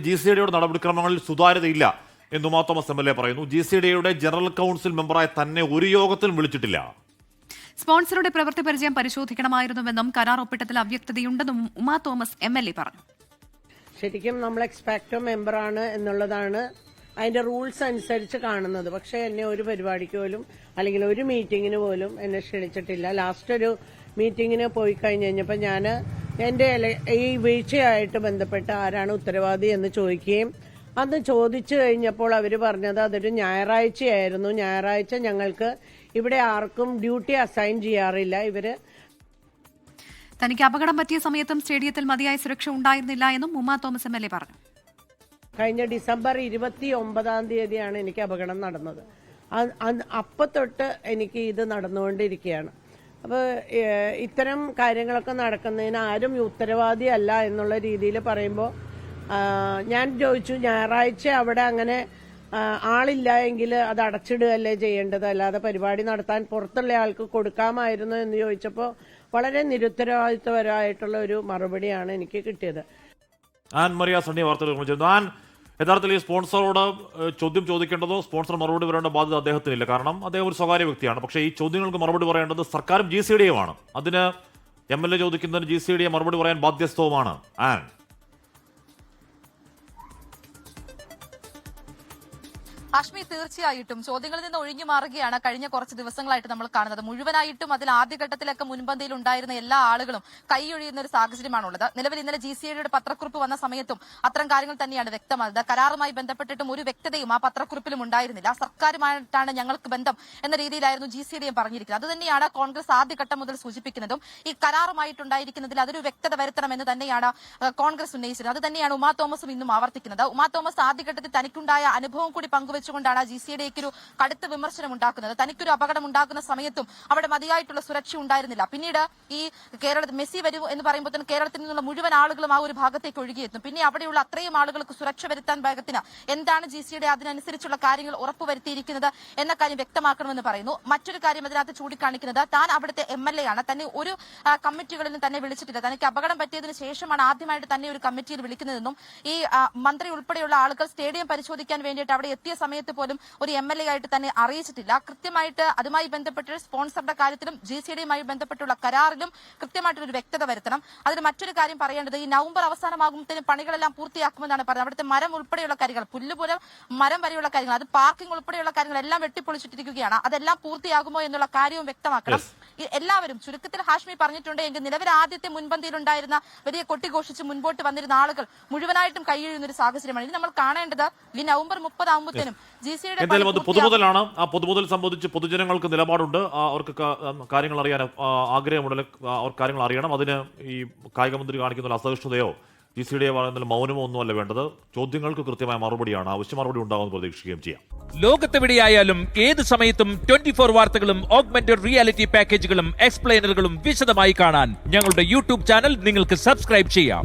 GCDയുടെ നടപടിക്രമങ്ങളിൽ സുതാര്യതയില്ല എന്ന് Uma Thomas MLA പറയുന്നു. GCDയുടെ general council മെമ്പറായ തന്നെ ഒരു യോഗത്തിലും വിളിച്ചിട്ടില്ല. സ്പോൺസറുടെ പ്രവൃത്തി പരിചയം പരിശോധിക്കണമായിരുന്നുവെന്നും കരാർ ഒപ്പിട്ടത്തിൽ അവ്യക്തതയുണ്ടെന്നും ഉമാ തോമസ് MLA പറഞ്ഞു. ശരിക്കും നമ്മൾ എക്സ്പെക്ടോ മെമ്പറാണ് എന്നുള്ളതാണ് അതിന്റെ റൂൾസ് അനുസരിച്ച് കാണുന്നത്. പക്ഷെ എന്നെ ഒരു പരിപാടിക്ക് പോലും അല്ലെങ്കിൽ ഒരു മീറ്റിങ്ങിന് പോലും എന്നെ ക്ഷണിച്ചിട്ടില്ല. ലാസ്റ്റ് ഒരു മീറ്റിങ്ങിന് പോയി കഴിഞ്ഞപ്പോൾ ഞാൻ എന്റെ ഈ വീഴ്ചയായിട്ട് ബന്ധപ്പെട്ട് ആരാണ് ഉത്തരവാദി എന്ന് ചോദിക്കുകയും അന്ന് ചോദിച്ചു കഴിഞ്ഞപ്പോൾ അവർ പറഞ്ഞത് അതൊരു ഞായറാഴ്ചയായിരുന്നു. ഞായറാഴ്ച ഞങ്ങൾക്ക് ഇവിടെ ആർക്കും ഡ്യൂട്ടി അസൈൻ ചെയ്യാറില്ല. തനിക്ക് അപകടം പറ്റിയ സമയത്തും സ്റ്റേഡിയത്തിൽ മതിയായ സുരക്ഷ ഉണ്ടായിരുന്നില്ല എന്നും ഉമാ തോമസ് MLA പറഞ്ഞു. കഴിഞ്ഞ ഡിസംബർ 29 എനിക്ക് അപകടം നടന്നത്. അപ്പൊ തൊട്ട് എനിക്ക് ഇത് നടന്നുകൊണ്ടിരിക്കുകയാണ്. അപ്പോൾ ഇത്തരം കാര്യങ്ങളൊക്കെ നടക്കുന്നതിന് ആരും ഉത്തരവാദി അല്ല എന്നുള്ള രീതിയിൽ പറയുമ്പോൾ ഞാൻ ചോദിച്ചു, ഞായറാഴ്ച അവിടെ അങ്ങനെ ആളില്ല എങ്കിൽ അത് അടച്ചിടുകയല്ലേ ചെയ്യേണ്ടത്, അല്ലാതെ പരിപാടി നടത്താൻ പുറത്തുള്ള ആൾക്ക് കൊടുക്കാമായിരുന്നു എന്ന് ചോദിച്ചപ്പോൾ വളരെ നിരുത്തരവാദിത്വപരമായിട്ടുള്ള ഒരു മറുപടിയാണ് എനിക്ക് കിട്ടിയത്. യഥാർത്ഥത്തിൽ ഈ സ്പോൺസറോട് ചോദ്യം ചോദിക്കേണ്ടതോ സ്പോൺസർ മറുപടി പറയേണ്ട ബാധ്യത അദ്ദേഹത്തിനില്ല. കാരണം അദ്ദേഹം ഒരു സ്വകാര്യ വ്യക്തിയാണ്. പക്ഷേ ഈ ചോദ്യങ്ങൾക്ക് മറുപടി പറയേണ്ടത് സർക്കാരും GCDയുമാണ്. അതിന് MLA ചോദിക്കുന്നതിന് GCDയെ മറുപടി പറയാൻ ബാധ്യസ്ഥവുമാണ്. ഹാഷ്മി, തീർച്ചയായിട്ടും ചോദ്യങ്ങളിൽ നിന്ന് ഒഴിഞ്ഞു മാറുകയാണ് കഴിഞ്ഞ കുറച്ച് ദിവസങ്ങളായിട്ട് നമ്മൾ കാണുന്നത്. മുഴുവനായിട്ടും അതിൽ ആദ്യഘട്ടത്തിലൊക്കെ മുൻപന്തിയിൽ ഉണ്ടായിരുന്ന എല്ലാ ആളുകളും കൈയൊഴിയുന്ന ഒരു സാഹചര്യമാണുള്ളത്. നിലവിൽ ഇന്നലെ GCDയുടെ പത്രക്കുറിപ്പ് വന്ന സമയത്തും അത്തരം കാര്യങ്ങൾ തന്നെയാണ് വ്യക്തമായത്. കരാറുമായി ബന്ധപ്പെട്ടിട്ടും ഒരു വ്യക്തതയും ആ പത്രക്കുറിപ്പിലും ഉണ്ടായിരുന്നില്ല. സർക്കാരുമായിട്ടാണ് ഞങ്ങൾക്ക് ബന്ധം എന്ന രീതിയിലായിരുന്നു GCDയും പറഞ്ഞിരിക്കുന്നത്. അതുതന്നെയാണ് കോൺഗ്രസ് ആദ്യഘട്ടം മുതൽ സൂചിപ്പിക്കുന്നതും. ഈ കരാറുമായിട്ടുണ്ടായിരിക്കുന്നതിൽ അതൊരു വ്യക്തത വരുത്തണമെന്ന് തന്നെയാണ് കോൺഗ്രസ് ഉന്നയിച്ചത്. അത് തന്നെയാണ് ഉമാ തോമസും ഇന്നും ആവർത്തിക്കുന്നത്. ഉമാ തോമസ് ആദ്യഘട്ടത്തിൽ തനിക്കുണ്ടായ അനുഭവം കൂടി പങ്കുവെച്ചുകൊണ്ടാണ് GCDക്ക് ഒരു കടുത്ത വിമർശനം ഉണ്ടാക്കുന്നത്. തനിക്കൊരു അപകടം ഉണ്ടാക്കുന്ന സമയത്തും അവിടെ മതിയായിട്ടുള്ള സുരക്ഷ ഉണ്ടായിരുന്നില്ല. പിന്നീട് ഈ കേരളത്തിൽ മെസ്സി വരൂ എന്ന് പറയുമ്പോൾ തന്നെ കേരളത്തിൽ നിന്നുള്ള മുഴുവൻ ആളുകളും ആ ഒരു ഭാഗത്തേക്ക് ഒഴുകിയെത്തും. പിന്നെ അവിടെയുള്ള അത്രയും ആളുകൾക്ക് സുരക്ഷ വരുത്താൻ ഭാഗത്തിന് എന്താണ് GCD അതിനനുസരിച്ചുള്ള കാര്യങ്ങൾ ഉറപ്പുവരുത്തിയിരിക്കുന്നത് എന്ന കാര്യം വ്യക്തമാക്കണമെന്ന് പറയുന്നു. മറ്റൊരു കാര്യം അതിനകത്ത് ചൂണ്ടിക്കാണിക്കുന്നത് താൻ അവിടുത്തെ MLA ആണ്. തന്നെ ഒരു കമ്മിറ്റികളിലും തന്നെ വിളിച്ചിട്ടില്ല. തനിക്ക് അപകടം പറ്റിയതിനു ശേഷമാണ് ആദ്യമായിട്ട് തന്നെ ഒരു കമ്മിറ്റിയിൽ വിളിക്കുന്നതെന്നും ഈ മന്ത്രി ഉൾപ്പെടെയുള്ള ആളുകൾ സ്റ്റേഡിയം പരിശോധിക്കാൻ വേണ്ടിയിട്ട് അവിടെ എത്തിയ സമയത്ത് പോലും ഒരു MLA ആയിട്ട് തന്നെ അറിയിച്ചിട്ടില്ല. കൃത്യമായിട്ട് അതുമായി ബന്ധപ്പെട്ട് സ്പോൺസറുടെ കാര്യത്തിലും GCDയുമായി ബന്ധപ്പെട്ടുള്ള കരാറിലും കൃത്യമായിട്ടൊരു വ്യക്തത വരുത്തണം. അതിന് മറ്റൊരു കാര്യം പറയേണ്ടത് ഈ നവംബർ അവസാനമാകുമ്പോഴത്തേനും പണികളെല്ലാം പൂർത്തിയാക്കുമെന്നാണ് പറയുന്നത്. അവിടുത്തെ മരം ഉൾപ്പെടെയുള്ള കാര്യങ്ങൾ, പുല്ലുപുരം മരം വരെയുള്ള കാര്യങ്ങൾ, അത് പാർക്കിംഗ് ഉൾപ്പെടെയുള്ള കാര്യങ്ങളെല്ലാം വെട്ടിപ്പൊളിച്ചിട്ടിരിക്കുകയാണ്. അതെല്ലാം പൂർത്തിയാകുമോ എന്നുള്ള കാര്യവും വ്യക്തമാക്കണം. എല്ലാവരും ചുരുക്കത്തിൽ ഹാഷ്മി പറഞ്ഞിട്ടുണ്ട് എങ്കിൽ നിലവിൽ ആദ്യത്തെ മുൻപന്തിയിലുണ്ടായിരുന്ന വലിയ കൊട്ടിഘോഷിച്ച് മുൻപോട്ട് വന്നിരുന്ന ആളുകൾ മുഴുവനായിട്ടും കൈയൊഴിയുന്ന ഒരു സാഹചര്യമാണ്. ഇനി നമ്മൾ കാണേണ്ടത് ഈ നവംബർ 30 ആകുമ്പോഴത്തേനും എന്തായാലും അത് പൊതുമുതലാണ്. ആ പൊതുമുതൽ സംബന്ധിച്ച് പൊതുജനങ്ങൾക്ക് നിലപാടുണ്ട്. അവർക്ക് കാര്യങ്ങൾ അറിയാൻ ആഗ്രഹമുണ്ടല്ലോ, അവർ കാര്യങ്ങൾ അറിയണം. അതിന് ഈ കായിക മന്ത്രി കാണിക്കുന്ന അസഹിഷ്ണുതയോ GCDയെ പറയുന്ന മൗനമോ ഒന്നുമല്ല വേണ്ടത്. ചോദ്യങ്ങൾക്ക് കൃത്യമായ മറുപടിയാണ് ആവശ്യം. മറുപടി ഉണ്ടാകുമെന്ന് പ്രതീക്ഷിക്കുകയും ചെയ്യാം. ലോകത്തെവിടെയായാലും ഏത് സമയത്തും 24 വാർത്തകളും ഓഗ്മെന്റഡ് റിയാലിറ്റി പാക്കേജുകളും എക്സ്പ്ലെയിനറുകളും വിശദമായി കാണാൻ ഞങ്ങളുടെ YouTube ചാനൽ നിങ്ങൾക്ക് സബ്സ്ക്രൈബ് ചെയ്യാം.